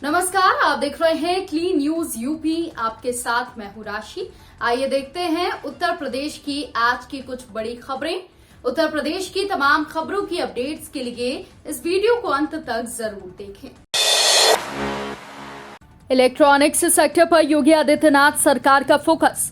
नमस्कार, आप देख रहे हैं क्लीन न्यूज यूपी। आपके साथ मैं हूं राशि। आइए देखते हैं उत्तर प्रदेश की आज की कुछ बड़ी खबरें। उत्तर प्रदेश की तमाम खबरों की अपडेट्स के लिए इस वीडियो को अंत तक जरूर देखें। इलेक्ट्रॉनिक्स सेक्टर पर योगी आदित्यनाथ सरकार का फोकस।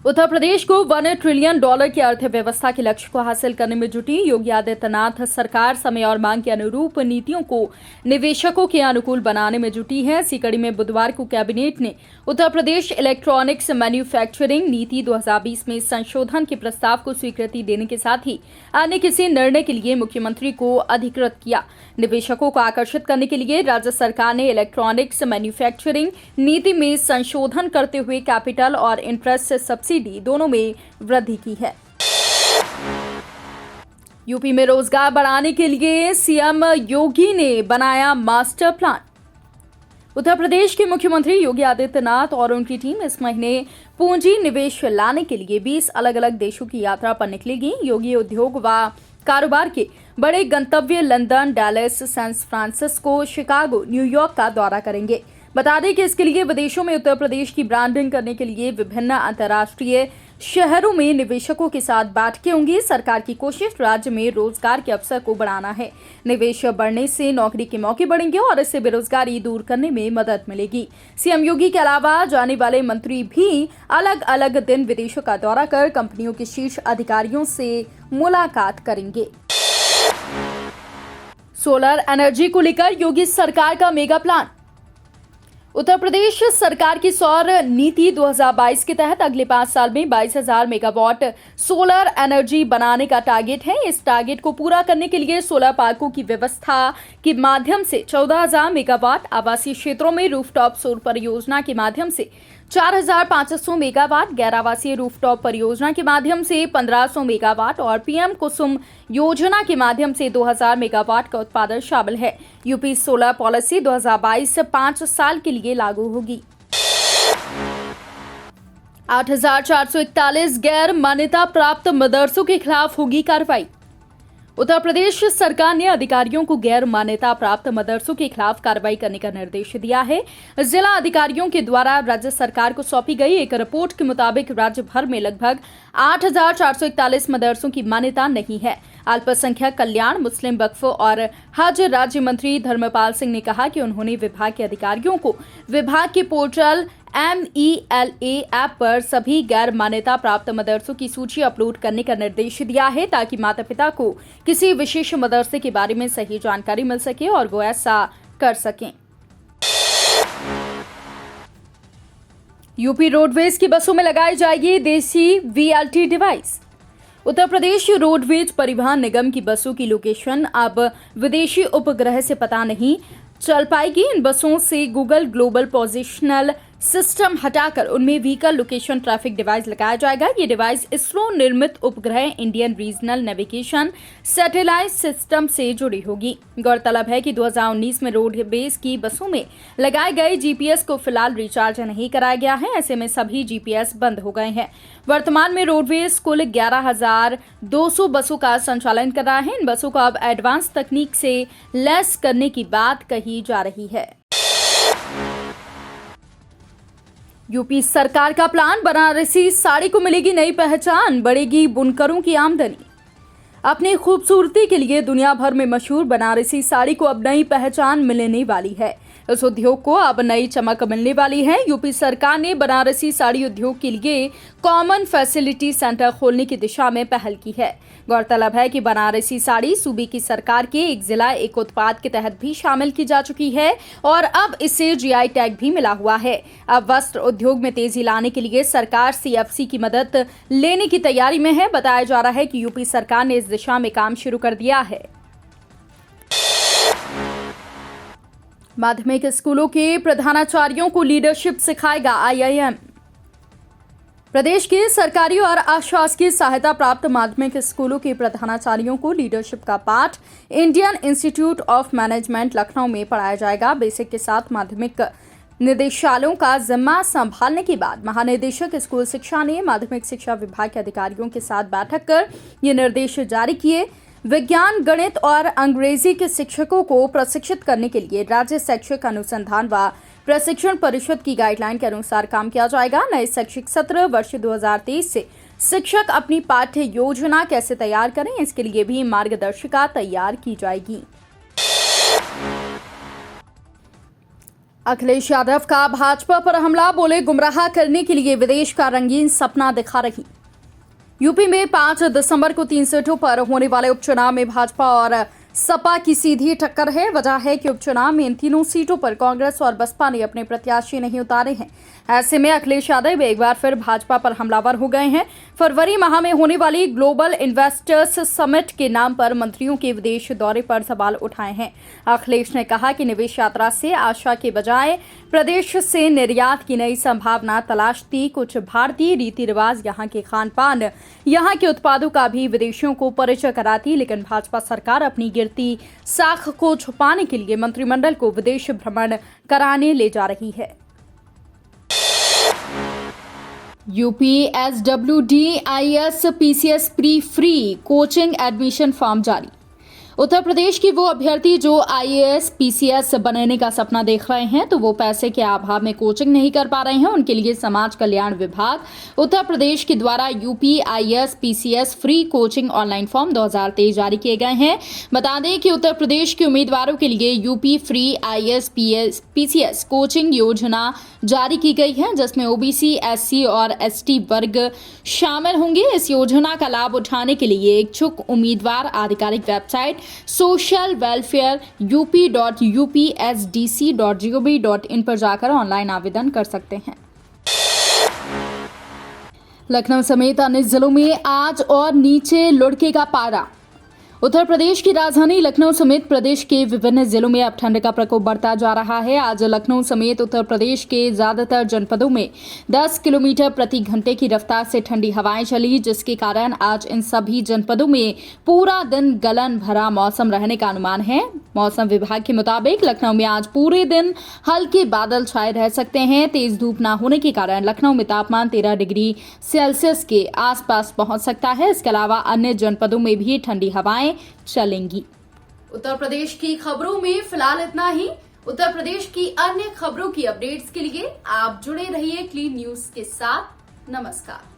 उत्तर प्रदेश को $1 ट्रिलियन की अर्थव्यवस्था के लक्ष्य को हासिल करने में जुटी योगी आदित्यनाथ सरकार समय और मांग के अनुरूप नीतियों को निवेशकों के अनुकूल बनाने में जुटी है। इसी कड़ी में बुधवार को कैबिनेट ने उत्तर प्रदेश इलेक्ट्रॉनिक्स मैन्युफैक्चरिंग नीति 2020 में संशोधन के प्रस्ताव को स्वीकृति देने के साथ ही अन्य किसी निर्णय के लिए मुख्यमंत्री को अधिकृत किया। निवेशकों को आकर्षित करने के लिए राज्य सरकार ने इलेक्ट्रॉनिक्स मैन्युफैक्चरिंग नीति में संशोधन करते हुए कैपिटल और इंटरेस्ट सब्सिडी दोनों में वृद्धि की है। यूपी में रोजगार बढ़ाने के लिए सीएम योगी ने बनाया मास्टर प्लान। उत्तर प्रदेश के मुख्यमंत्री योगी आदित्यनाथ और उनकी टीम इस महीने पूंजी निवेश लाने के लिए 20 अलग अलग देशों की यात्रा पर निकलेगी। योगी उद्योग व कारोबार के बड़े गंतव्य London, Dallas, San Francisco, Chicago, New York का दौरा करेंगे। बता दें कि इसके लिए विदेशों में उत्तर प्रदेश की ब्रांडिंग करने के लिए विभिन्न अंतर्राष्ट्रीय शहरों में निवेशकों के साथ बैठकें होंगी। सरकार की कोशिश राज्य में रोजगार के अवसर को बढ़ाना है। निवेश बढ़ने से नौकरी के मौके बढ़ेंगे और इससे बेरोजगारी दूर करने में मदद मिलेगी। सीएम योगी के अलावा जाने वाले मंत्री भी अलग अलग दिन विदेशों का दौरा कर कंपनियों के शीर्ष अधिकारियों से मुलाकात करेंगे। सोलर एनर्जी को लेकर योगी सरकार का मेगा प्लान। उत्तर प्रदेश सरकार की सौर नीति 2022 के तहत अगले 5 साल में 22,000 मेगावाट सोलर एनर्जी बनाने का टारगेट है। इस टारगेट को पूरा करने के लिए सोलर पार्कों की व्यवस्था के माध्यम से 14,000 मेगावाट, आवासीय क्षेत्रों में रूफटॉप सौर परियोजना के माध्यम से 4,500 मेगावाट, गैर आवासीय रूफटॉप परियोजना के माध्यम से 1,500 मेगावाट और पीएम कुसुम योजना के माध्यम से 2,000 मेगावाट का उत्पादन शामिल है। यूपी सोलर पॉलिसी 2022 से 5 साल के लिए लागू होगी। 8,441 गैर मान्यता प्राप्त मदरसों के खिलाफ होगी कार्रवाई। उत्तर प्रदेश सरकार ने अधिकारियों को गैर मान्यता प्राप्त मदरसों के खिलाफ कार्रवाई करने का निर्देश दिया है। जिला अधिकारियों के द्वारा राज्य सरकार को सौंपी गई एक रिपोर्ट के मुताबिक राज्य भर में लगभग 8,441 मदरसों की मान्यता नहीं है। अल्पसंख्यक कल्याण, मुस्लिम वक्फ और हज राज्य मंत्री धर्मपाल सिंह ने कहा कि उन्होंने विभाग के अधिकारियों को विभाग के पोर्टल MELA ऐप पर सभी गैर मान्यता प्राप्त मदरसों की सूची अपलोड करने का निर्देश दिया है ताकि माता पिता को किसी विशेष मदरसे के बारे में सही जानकारी मिल सके और वो ऐसा कर सकें। यूपी रोडवेज की बसों में लगाई जाएगी देसी VLT device. Uttar Pradesh roadways परिवहन निगम की बसों की लोकेशन अब विदेशी उपग्रह से पता नहीं चल पाएगी। इन बसों से गूगल ग्लोबल पोजिशनल सिस्टम हटाकर उनमें व्हीकल लोकेशन ट्रैफिक डिवाइस लगाया जाएगा। ये डिवाइस इसरो निर्मित उपग्रह Indian regional navigation satellite system से जुड़ी होगी। गौरतलब है कि 2019 में रोडवेज की बसों में लगाए गए जीपीएस को फिलहाल रिचार्ज नहीं कराया गया है। ऐसे में सभी जीपीएस बंद हो गए हैं। वर्तमान में रोडवेज कुल 11,200 बसों का संचालन कर रहा है। इन बसों को अब एडवांस तकनीक से लैस करने की बात कही जा रही है। यूपी सरकार का प्लान, बनारसी साड़ी को मिलेगी नई पहचान, बढ़ेगी बुनकरों की आमदनी। अपनी खूबसूरती के लिए दुनिया भर में मशहूर बनारसी साड़ी को अब नई पहचान मिलने वाली है। इस उद्योग को अब नई चमक मिलने वाली है। यूपी सरकार ने बनारसी साड़ी उद्योग के लिए कॉमन फैसिलिटी सेंटर खोलने की दिशा में पहल की है। गौरतलब है कि बनारसी साड़ी सूबे की सरकार के एक जिला एक उत्पाद के तहत भी शामिल की जा चुकी है और अब इसे GI टैग भी मिला हुआ है। अब वस्त्र उद्योग में तेजी लाने के लिए सरकार CFC की मदद लेने की तैयारी में है। बताया जा रहा है कि यूपी सरकार ने इस दिशा में काम शुरू कर दिया है। माध्यमिक स्कूलों के प्रधानाचार्यों को लीडरशिप सिखाएगा IIM। प्रदेश के सरकारी और अशासकीय सहायता प्राप्त माध्यमिक स्कूलों के प्रधानाचार्यों को लीडरशिप का पाठ Indian institute of management Lucknow में पढ़ाया जाएगा। बेसिक के साथ माध्यमिक निदेशालयों का जिम्मा संभालने के बाद महानिदेशक स्कूल शिक्षा ने माध्यमिक शिक्षा विभाग के अधिकारियों के साथ बैठक कर ये निर्देश जारी किए। विज्ञान, गणित और अंग्रेजी के शिक्षकों को प्रशिक्षित करने के लिए राज्य शैक्षिक अनुसंधान व प्रशिक्षण परिषद की गाइडलाइन के अनुसार काम किया जाएगा। नए शैक्षिक सत्र वर्ष 2023 से शिक्षक अपनी पाठ्य योजना कैसे तैयार करें, इसके लिए भी मार्गदर्शिका तैयार की जाएगी। अखिलेश यादव का भाजपा पर हमला, बोले गुमराह करने के लिए विदेश का रंगीन सपना दिखा रही। यूपी में 5 दिसंबर को 3 सीटों पर होने वाले उपचुनाव में भाजपा और सपा की सीधी टक्कर है। वजह है कि उपचुनाव में इन तीनों सीटों पर कांग्रेस और बसपा ने अपने प्रत्याशी नहीं उतारे हैं। ऐसे में अखिलेश यादव एक बार फिर भाजपा पर हमलावर हो गए हैं। फरवरी माह में होने वाली ग्लोबल इन्वेस्टर्स समिट के नाम पर मंत्रियों के विदेश दौरे पर सवाल उठाए हैं। अखिलेश ने कहा कि निवेश यात्रा से आशा के बजाय प्रदेश से निर्यात की नई संभावना तलाशती। कुछ भारतीय रीति रिवाज, यहाँ के खान पान, यहाँ के उत्पादों का भी विदेशियों को परिचय कराती। लेकिन भाजपा सरकार अपनी गिरती साख को छुपाने के लिए मंत्रिमंडल को विदेश भ्रमण कराने ले जा रही है। UP SWD IAS PCS pre free coaching admission form जारी। उत्तर प्रदेश की वो अभ्यर्थी जो IAS PCS बनने का सपना देख रहे हैं तो वो पैसे के अभाव में कोचिंग नहीं कर पा रहे हैं, उनके लिए समाज कल्याण विभाग उत्तर प्रदेश के द्वारा UP IAS PCS free coaching online form 2023 जारी किए गए हैं। बता दें कि उत्तर प्रदेश के उम्मीदवारों के लिए UP free IAS PCS coaching योजना जारी की गई है, जिसमें OBC, SC और ST वर्ग शामिल होंगे। इस योजना का लाभ उठाने के लिए इच्छुक उम्मीदवार आधिकारिक वेबसाइट सोशल वेलफेयर up.upsdc.gov.in पर जाकर ऑनलाइन आवेदन कर सकते हैं। लखनऊ समेत अन्य जिलों में आज और नीचे लुढ़केगा पारा। उत्तर प्रदेश की राजधानी लखनऊ समेत प्रदेश के विभिन्न जिलों में अब ठंड का प्रकोप बढ़ता जा रहा है। आज लखनऊ समेत उत्तर प्रदेश के ज्यादातर जनपदों में 10 किलोमीटर प्रति घंटे की रफ्तार से ठंडी हवाएं चली, जिसके कारण आज इन सभी जनपदों में पूरा दिन गलन भरा मौसम रहने का अनुमान है। मौसम विभाग के मुताबिक लखनऊ में आज पूरे दिन हल्के बादल छाए रह सकते हैं। तेज धूप न होने के कारण लखनऊ में तापमान 13 डिग्री सेल्सियस के आसपास पहुंच सकता है। इसके अलावा अन्य जनपदों में भी ठंडी हवाएं चलेंगी। उत्तर प्रदेश की खबरों में फिलहाल इतना ही। उत्तर प्रदेश की अन्य खबरों की अपडेट्स के लिए आप जुड़े रहिए क्लीन न्यूज के साथ। नमस्कार।